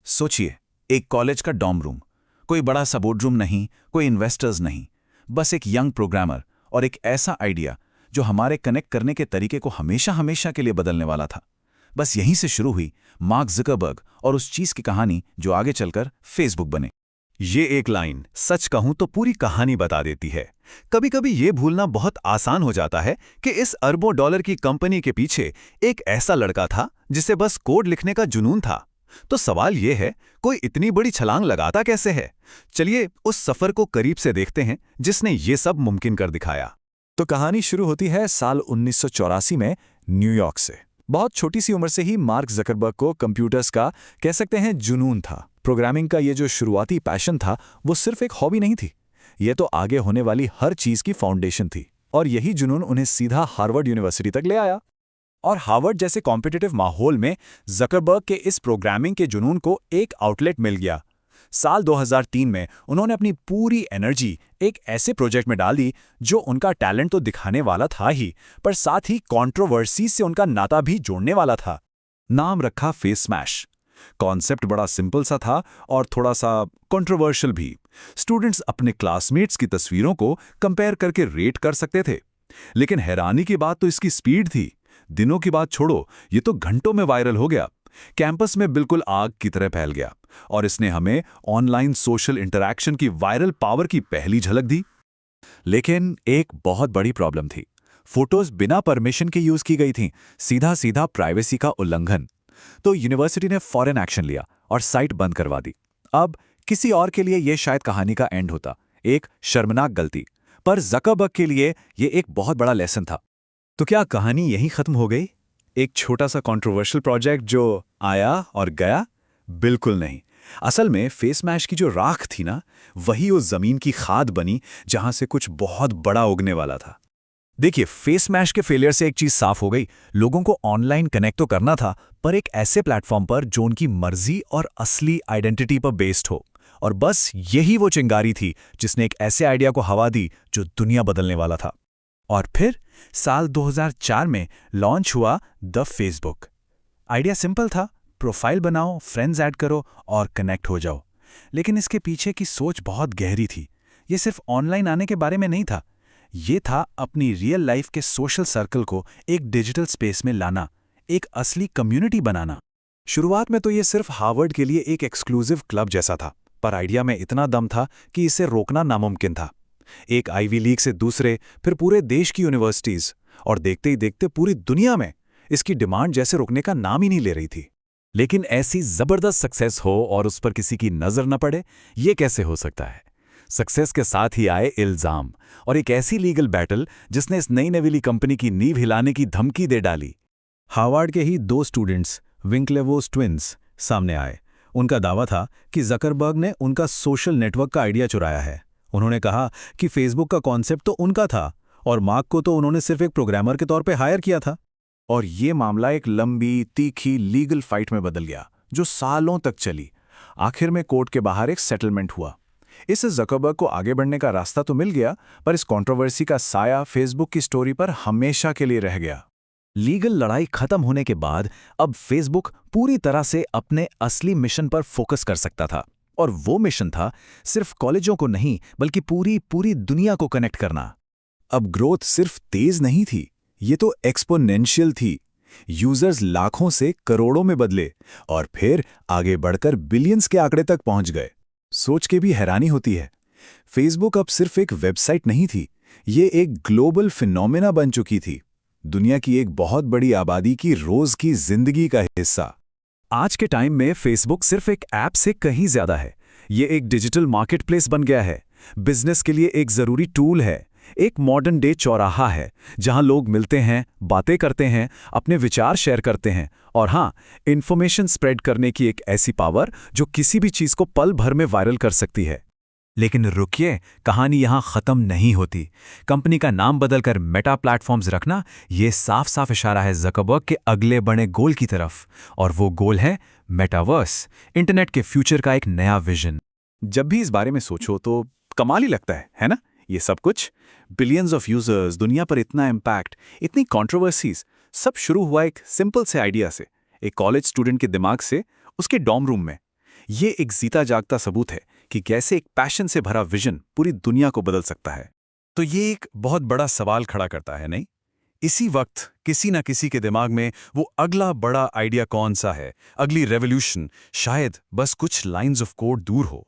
सोचिए, एक कॉलेज का डॉर्म रूम, कोई बड़ा सा बोर्ड रूम नहीं, कोई इन्वेस्टर्स नहीं, बस एक यंग प्रोग्रामर और एक ऐसा आइडिया जो हमारे कनेक्ट करने के तरीके को हमेशा हमेशा के लिए बदलने वाला था। बस यहीं से शुरू हुई मार्क ज़करबर्ग और उस चीज की कहानी जो आगे चलकर फेसबुक बने। ये एक लाइन सच कहूं तो पूरी कहानी बता देती है। कभी कभी ये भूलना बहुत आसान हो जाता है कि इस अरबों डॉलर की कंपनी के पीछे एक ऐसा लड़का था जिसे बस कोड लिखने का जुनून था। तो सवाल ये है, कोई इतनी बड़ी छलांग लगाता कैसे है? चलिए उस सफर को करीब से देखते हैं जिसने ये सब मुमकिन कर दिखाया। तो कहानी शुरू होती है साल 1984 में न्यूयॉर्क से। बहुत छोटी सी उम्र से ही मार्क ज़करबर्ग को कंप्यूटर्स का कह सकते हैं जुनून था। प्रोग्रामिंग का ये जो शुरुआती पैशन था वो सिर्फ एक हॉबी नहीं थी, ये तो आगे होने वाली हर चीज की फाउंडेशन थी। और यही जुनून उन्हें सीधा हार्वर्ड यूनिवर्सिटी तक ले आया। और हार्वर्ड जैसे कॉम्पिटिटिव माहौल में ज़करबर्ग के इस प्रोग्रामिंग के जुनून को एक आउटलेट मिल गया। साल 2003 में उन्होंने अपनी पूरी एनर्जी एक ऐसे प्रोजेक्ट में डाल दी जो उनका टैलेंट तो दिखाने वाला था ही, पर साथ ही कंट्रोवर्सी से उनका नाता भी जोड़ने वाला था। नाम रखा फेस स्मैश। कॉन्सेप्ट बड़ा सिंपल सा था और थोड़ा सा कंट्रोवर्शियल भी। स्टूडेंट्स अपने क्लासमेट्स की तस्वीरों को कंपेयर करके रेट कर सकते थे। लेकिन हैरानी की बात तो इसकी स्पीड थी। दिनों की बात छोड़ो, ये तो घंटों में वायरल हो गया। कैंपस में बिल्कुल आग की तरह फैल गया और इसने हमें ऑनलाइन सोशल इंटरैक्शन की वायरल पावर की पहली झलक दी। लेकिन एक बहुत बड़ी प्रॉब्लम थी। फोटोज बिना परमिशन के यूज की गई थीं, सीधा सीधा प्राइवेसी का उल्लंघन। तो यूनिवर्सिटी ने फौरन एक्शन लिया और साइट बंद करवा दी। अब किसी और के लिए यह शायद कहानी का एंड होता, एक शर्मनाक गलती, पर ज़करबर्ग के लिए यह एक बहुत बड़ा लेसन था। तो क्या कहानी यहीं खत्म हो गई? एक छोटा सा कंट्रोवर्शियल प्रोजेक्ट जो आया और गया? बिल्कुल नहीं। असल में फेस मैश की जो राख थी ना, वही उस जमीन की खाद बनी जहां से कुछ बहुत बड़ा उगने वाला था। देखिए, फेस मैश के फेलियर से एक चीज साफ हो गई। लोगों को ऑनलाइन कनेक्ट तो करना था, पर एक ऐसे प्लेटफॉर्म पर जो उनकी मर्जी और असली आइडेंटिटी पर बेस्ड हो। और बस यही वो चिंगारी थी जिसने एक ऐसे आइडिया को हवा दी जो दुनिया बदलने वाला था। और फिर साल 2004 में लॉन्च हुआ द फेसबुक। आइडिया सिंपल था, प्रोफाइल बनाओ, फ्रेंड्स ऐड करो और कनेक्ट हो जाओ। लेकिन इसके पीछे की सोच बहुत गहरी थी। ये सिर्फ ऑनलाइन आने के बारे में नहीं था, ये था अपनी रियल लाइफ के सोशल सर्कल को एक डिजिटल स्पेस में लाना, एक असली कम्युनिटी बनाना। शुरुआत में तो ये सिर्फ हार्वर्ड के लिए एक एक्सक्लूसिव क्लब जैसा था, पर आइडिया में इतना दम था कि इसे रोकना नामुमकिन था। एक आईवी लीग से दूसरे, फिर पूरे देश की यूनिवर्सिटीज, और देखते ही देखते पूरी दुनिया में इसकी डिमांड जैसे रुकने का नाम ही नहीं ले रही थी। लेकिन ऐसी जबरदस्त सक्सेस हो और उस पर किसी की नजर न पड़े, ये कैसे हो सकता है? सक्सेस के साथ ही आए इल्जाम और एक ऐसी लीगल बैटल जिसने इस नई नवीली कंपनी की नींव हिलाने की धमकी दे डाली। हार्वर्ड के ही दो स्टूडेंट्स, विंकलेवोस ट्विन्स, सामने आए। उनका दावा था कि ज़करबर्ग ने उनका सोशल नेटवर्क का आइडिया चुराया है। उन्होंने कहा कि फेसबुक का कॉन्सेप्ट तो उनका था और मार्क को तो उन्होंने सिर्फ एक प्रोग्रामर के तौर पे हायर किया था। और ये मामला एक लंबी, तीखी लीगल फाइट में बदल गया, जो सालों तक चली। आखिर में कोर्ट के बाहर एक सेटलमेंट हुआ। इससे ज़करबर्ग को आगे बढ़ने का रास्ता तो मिल गया, पर इस कंट्रोवर्सी का साया फेसबुक की स्टोरी पर हमेशा के लिए रह गया। लीगल लड़ाई खत्म होने के बाद अब फेसबुक पूरी तरह से अपने असली मिशन पर फोकस कर सकता था। और वो मिशन था सिर्फ कॉलेजों को नहीं, बल्कि पूरी दुनिया को कनेक्ट करना। अब ग्रोथ सिर्फ तेज नहीं थी, ये तो एक्सपोनेंशियल थी। यूजर्स लाखों से करोड़ों में बदले और फिर आगे बढ़कर बिलियंस के आंकड़े तक पहुंच गए। सोच के भी हैरानी होती है, फेसबुक अब सिर्फ एक वेबसाइट नहीं थी, ये एक ग्लोबल फिनोमेना बन चुकी थी। दुनिया की एक बहुत बड़ी आबादी की रोज की जिंदगी का हिस्सा। आज के टाइम में फेसबुक सिर्फ एक ऐप से कहीं ज्यादा है। ये एक डिजिटल मार्केटप्लेस बन गया है, बिजनेस के लिए एक जरूरी टूल है, एक मॉडर्न डे चौराहा है जहां लोग मिलते हैं, बातें करते हैं, अपने विचार शेयर करते हैं और हाँ, इंफॉर्मेशन स्प्रेड करने की एक ऐसी पावर जो किसी भी चीज को पल भर में वायरल कर सकती है। लेकिन रुकिए, कहानी यहां खत्म नहीं होती। कंपनी का नाम बदलकर मेटा प्लेटफॉर्म्स रखना, यह साफ साफ इशारा है ज़करबर्ग के अगले बड़े गोल की तरफ, और वो गोल है मेटावर्स, इंटरनेट के फ्यूचर का एक नया विजन। जब भी इस बारे में सोचो तो कमाल ही लगता है ना? ये सब कुछ, बिलियंस ऑफ यूजर्स, दुनिया पर इतना इम्पैक्ट, इतनी कंट्रोवर्सीज, सब शुरू हुआ एक सिंपल से आइडिया से, एक कॉलेज स्टूडेंट के दिमाग से, उसके डॉर्म रूम में। ये एक जीता जागता सबूत है कि कैसे एक पैशन से भरा विजन पूरी दुनिया को बदल सकता है। तो ये एक बहुत बड़ा सवाल खड़ा करता है, नहीं? इसी वक्त किसी ना किसी के दिमाग में वो अगला बड़ा आइडिया कौन सा है, अगली रेवोल्यूशन शायद बस कुछ लाइंस ऑफ कोड दूर हो।